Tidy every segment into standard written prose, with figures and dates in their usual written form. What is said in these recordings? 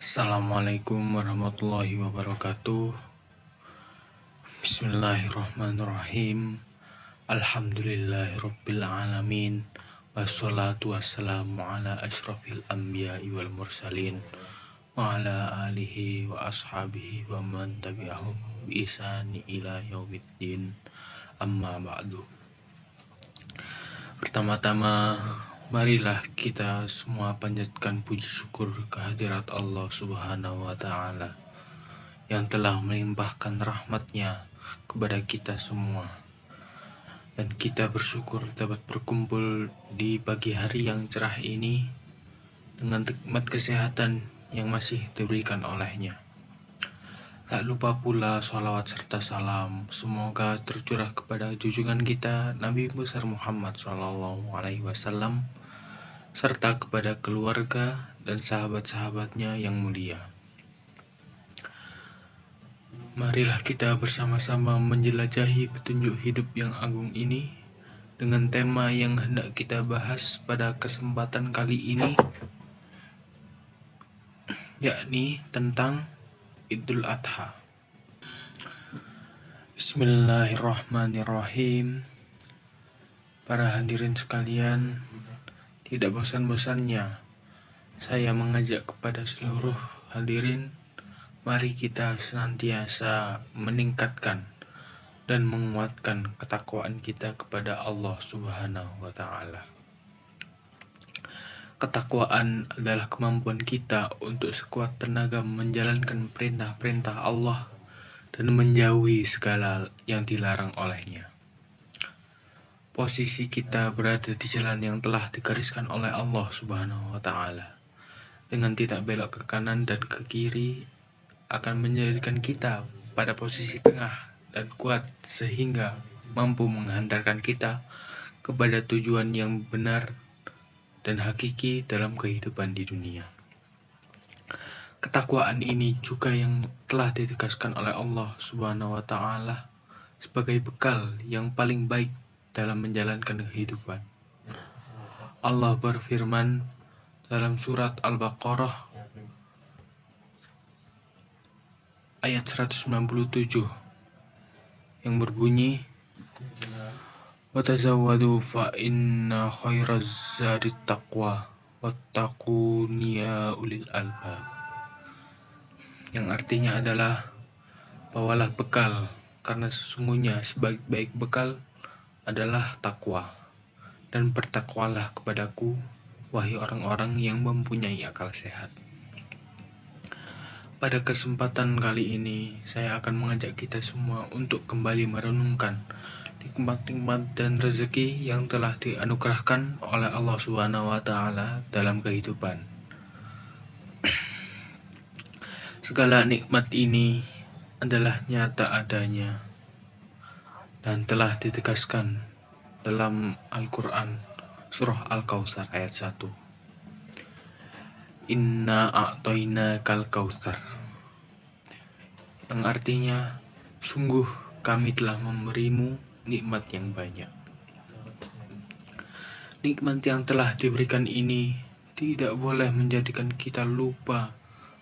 Assalamualaikum warahmatullahi wabarakatuh. Bismillahirrahmanirrahim. Alhamdulillahirabbil alamin. Wassalatu wassalamu ala asyrafil anbiya'i wal mursalin wa ala alihi wa ashabihi wa man tabi'ahum bi ihsani ila yaumiddin. Amma ba'du. Pertama-tama, marilah kita semua panjatkan puji syukur kehadirat Allah Subhanahu wa Ta'ala yang telah melimpahkan rahmat-Nya kepada kita semua. Dan kita bersyukur dapat berkumpul di pagi hari yang cerah ini dengan nikmat kesehatan yang masih diberikan oleh-Nya. Tak lupa pula salawat serta salam semoga tercurah kepada junjungan kita Nabi besar Muhammad SAW serta kepada keluarga dan sahabat-sahabatnya yang mulia. Marilah kita bersama-sama menjelajahi petunjuk hidup yang agung ini dengan tema yang hendak kita bahas pada kesempatan kali ini, yakni tentang Idul Adha. Bismillahirrahmanirrahim. Para hadirin sekalian, tidak bosan-bosannya saya mengajak kepada seluruh hadirin, mari kita senantiasa meningkatkan dan menguatkan ketakwaan kita kepada Allah Subhanahu wa Ta'ala. Ketakwaan adalah kemampuan kita untuk sekuat tenaga menjalankan perintah-perintah Allah dan menjauhi segala yang dilarang oleh-Nya. Posisi kita berada di jalan yang telah digariskan oleh Allah Subhanahu wa Ta'ala. Dengan tidak belok ke kanan dan ke kiri akan menjadikan kita pada posisi tengah dan kuat sehingga mampu menghantarkan kita kepada tujuan yang benar dan hakiki dalam kehidupan di dunia. Ketakwaan ini juga yang telah ditegaskan oleh Allah Subhanahu wa Ta'ala sebagai bekal yang paling baik dalam menjalankan kehidupan. Allah berfirman dalam surat Al-Baqarah ayat 197 yang berbunyi, "Watazawwadu fa inna khairaz zadit taqwa wattaquni ya ulil albab." Yang artinya adalah, bawalah bekal karena sesungguhnya sebaik-baik bekal adalah takwa, dan bertakwalah kepadaku wahai orang-orang yang mempunyai akal sehat. Pada kesempatan kali ini, saya akan mengajak kita semua untuk kembali merenungkan nikmat-nikmat dan rezeki yang telah dianugerahkan oleh Allah Subhanahu wa Ta'ala dalam kehidupan. Segala nikmat ini adalah nyata adanya dan telah ditegaskan dalam Al-Quran surah Al-Kautsar ayat 1. Inna a'toinakal kautsar, yang artinya sungguh kami telah memberimu nikmat yang banyak. Nikmat yang telah diberikan ini tidak boleh menjadikan kita lupa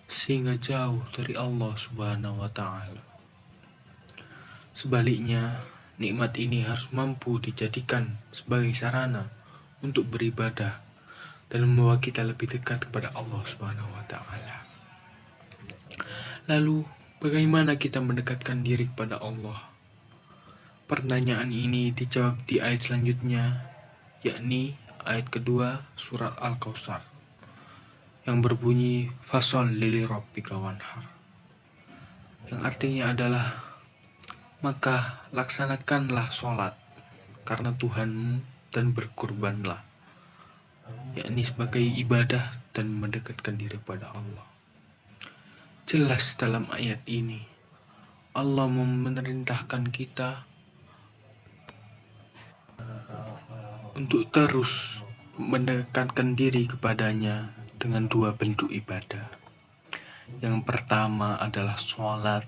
sehingga jauh dari Allah Subhanahu wa Ta'ala. Sebaliknya, nikmat ini harus mampu dijadikan sebagai sarana untuk beribadah dan membawa kita lebih dekat kepada Allah Subhanahu wa Ta'ala. Lalu, bagaimana kita mendekatkan diri kepada Allah? Pertanyaan ini dijawab di ayat selanjutnya, yakni ayat kedua surat Al-Kautsar, yang berbunyi, "Fasholli lirabbika wanhar." Yang artinya adalah, maka laksanakanlah sholat karena Tuhanmu dan berkurbanlah, yakni sebagai ibadah dan mendekatkan diri pada Allah. Jelas dalam ayat ini, Allah memerintahkan kita untuk terus mendekatkan diri kepadanya dengan dua bentuk ibadah. Yang pertama adalah sholat,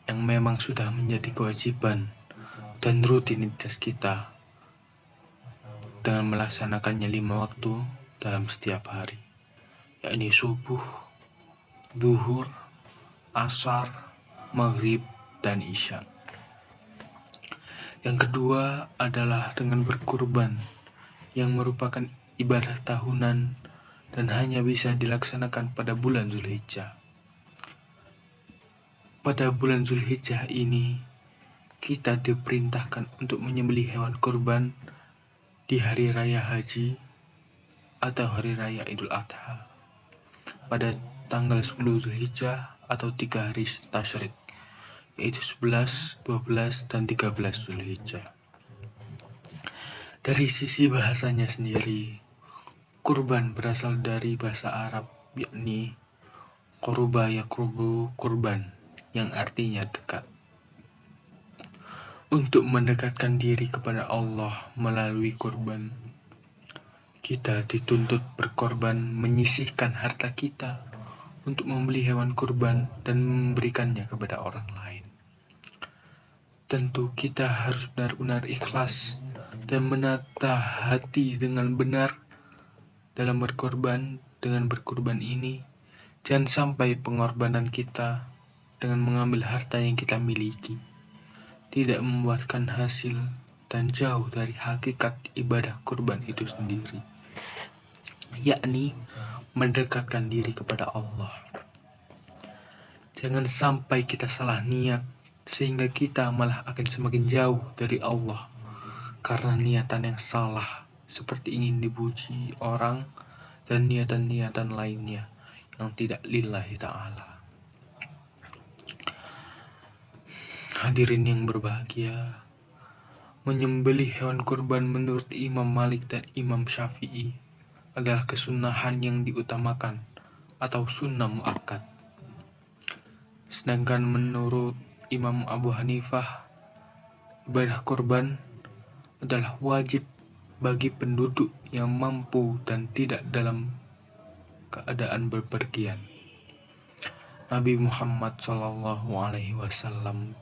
yang memang sudah menjadi kewajiban dan rutinitas kita dengan melaksanakannya 5 waktu dalam setiap hari, yakni subuh, zuhur, asar, maghrib, dan isya. Yang kedua adalah dengan berkurban, yang merupakan ibadah tahunan dan hanya bisa dilaksanakan pada bulan Zulhijjah. Pada bulan Zulhijjah ini, kita diperintahkan untuk menyembelih hewan kurban di hari raya haji atau hari raya Idul Adha pada tanggal 10 Zulhijjah atau 3 hari tasyrik, yaitu 11, 12, dan 13 Zulhijjah. Dari sisi bahasanya sendiri, kurban berasal dari bahasa Arab, yakni qoruba yaqrubu kurban, yang artinya dekat. Untuk mendekatkan diri kepada Allah melalui kurban, kita dituntut berkorban, menyisihkan harta kita untuk membeli hewan kurban dan memberikannya kepada orang lain. Tentu kita harus benar-benar ikhlas dan menata hati dengan benar dalam berkorban. Dengan berkorban ini, jangan sampai pengorbanan kita dengan mengambil harta yang kita miliki tidak membuahkan hasil dan jauh dari hakikat ibadah kurban itu sendiri, yakni mendekatkan diri kepada Allah. Jangan sampai kita salah niat sehingga kita malah akan semakin jauh dari Allah karena niatan yang salah, seperti ingin dipuji orang dan niatan-niatan lainnya yang tidak lillahi ta'ala. Hadirin yang berbahagia, menyembelih hewan kurban menurut Imam Malik dan Imam Syafi'i adalah kesunahan yang diutamakan atau sunnah muakkad. Sedangkan menurut Imam Abu Hanifah, ibadah kurban adalah wajib bagi penduduk yang mampu dan tidak dalam keadaan bepergian. Nabi Muhammad SAW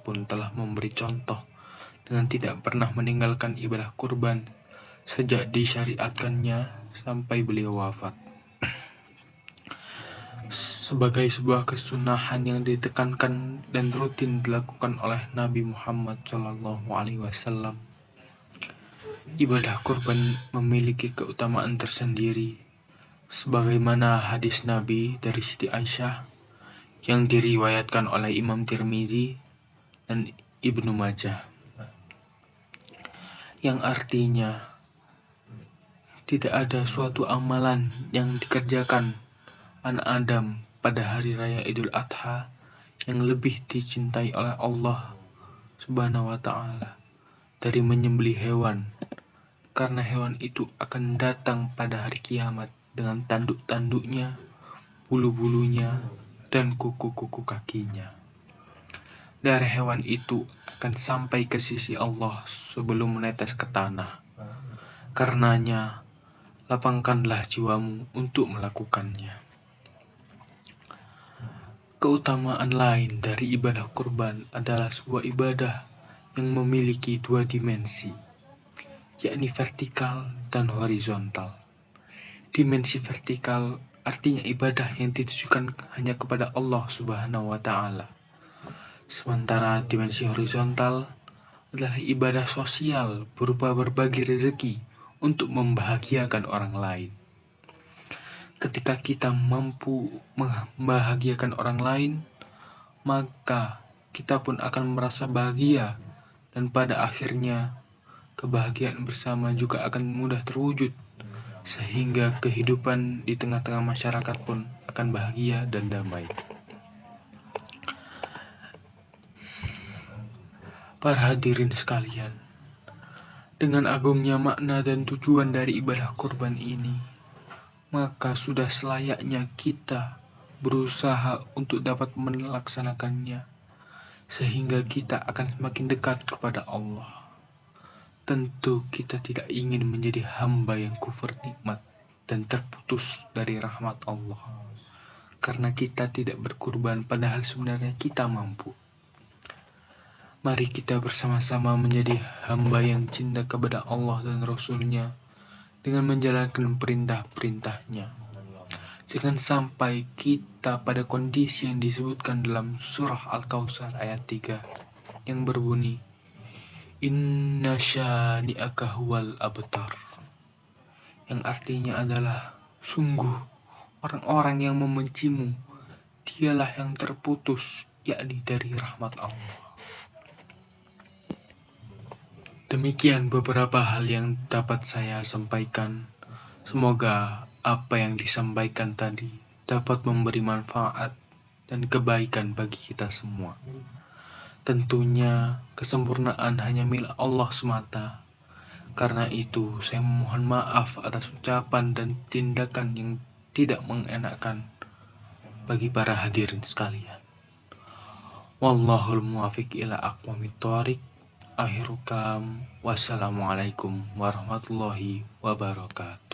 pun telah memberi contoh dengan tidak pernah meninggalkan ibadah kurban sejak disyariatkannya sampai beliau wafat. Sebagai sebuah kesunahan yang ditekankan dan rutin dilakukan oleh Nabi Muhammad SAW, ibadah kurban memiliki keutamaan tersendiri, sebagaimana hadis Nabi dari Siti Aisyah yang diriwayatkan oleh Imam Tirmizi dan Ibnu Majah, yang artinya tidak ada suatu amalan yang dikerjakan anak Adam pada hari raya Idul Adha yang lebih dicintai oleh Allah Subhanahu wa Ta'ala dari menyembelih hewan, karena hewan itu akan datang pada hari kiamat dengan tanduk-tanduknya, bulu-bulunya, dan kuku-kuku kakinya. Darah hewan itu akan sampai ke sisi Allah sebelum menetes ke tanah. Karenanya, lapangkanlah jiwamu untuk melakukannya. Keutamaan lain dari ibadah kurban adalah sebuah ibadah yang memiliki dua dimensi, yakni vertikal dan horizontal. Dimensi vertikal artinya ibadah yang ditujukan hanya kepada Allah Subhanahu wa Ta'ala. Sementara dimensi horizontal adalah ibadah sosial berupa berbagi rezeki untuk membahagiakan orang lain. Ketika kita mampu membahagiakan orang lain, maka kita pun akan merasa bahagia, dan pada akhirnya kebahagiaan bersama juga akan mudah terwujud, sehingga kehidupan di tengah-tengah masyarakat pun akan bahagia dan damai. Para hadirin sekalian, dengan agungnya makna dan tujuan dari ibadah kurban ini, maka sudah selayaknya kita berusaha untuk dapat melaksanakannya, sehingga kita akan semakin dekat kepada Allah. Tentu kita tidak ingin menjadi hamba yang kufur nikmat dan terputus dari rahmat Allah, karena kita tidak berkurban padahal sebenarnya kita mampu. Mari kita bersama-sama menjadi hamba yang cinta kepada Allah dan Rasul-Nya dengan menjalankan perintah-perintahnya. Jangan sampai kita pada kondisi yang disebutkan dalam surah Al-Kautsar ayat 3 yang berbunyi, Inna syani'aka huwal abtar, yang artinya adalah sungguh orang-orang yang membencimu dialah yang terputus, yakni dari rahmat Allah. Demikian beberapa hal yang dapat saya sampaikan. Semoga apa yang disampaikan tadi dapat memberi manfaat dan kebaikan bagi kita semua. Tentunya kesempurnaan hanya milik Allah semata. Karena itu saya memohon maaf atas ucapan dan tindakan yang tidak mengenakan bagi para hadirin sekalian. Wallahul muwaffiq ila aqwamit thoriq. Akhirul kalam. Wassalamualaikum warahmatullahi wabarakatuh.